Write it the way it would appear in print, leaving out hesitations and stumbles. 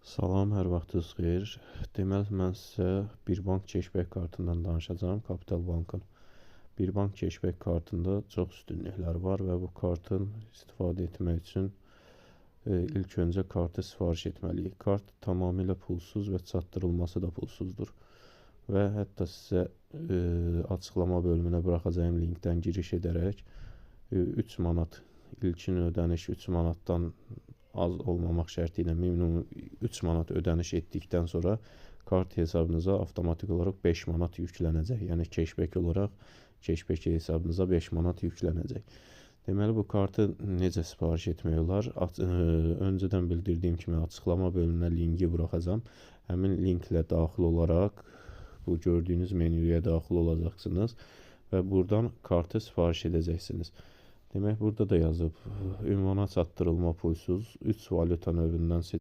Salam, hər vaxtınız xeyir. Deməli, mən sizə Birbank Cashback kartından danışacağım, Kapital Bankın. Birbank Cashback kartında çox üstünlüklər var və bu kartın istifadə etmək üçün ilk öncə kartı sifariş etməliyik. Kart tamamilə pulsuz və çatdırılması da pulsuzdur. Və hətta sizə açıqlama bölümünə buraxacağım linkdən giriş edərək 3 manat ilkin ödəniş 3 manatdan az olmamaq şərti ilə minimum 3 manat ödəniş etdikdən sonra kart hesabınıza avtomatik olaraq 5 manat yüklənəcək. Yəni cashback olaraq cashback hesabınıza 5 manat yüklənəcək. Deməli, bu kartı necə sifariş etmək olar? Öncədən bildirdiyim kimi açıqlama bölümünə linki buraxacağam. Həmin linklə daxil olaraq bu gördüyünüz menüyə daxil olacaqsınız və buradan kartı sifariş edəcəksiniz. Demək, burada da yazıb ünvana çatdırılma pulsuz 3 valyuta növündən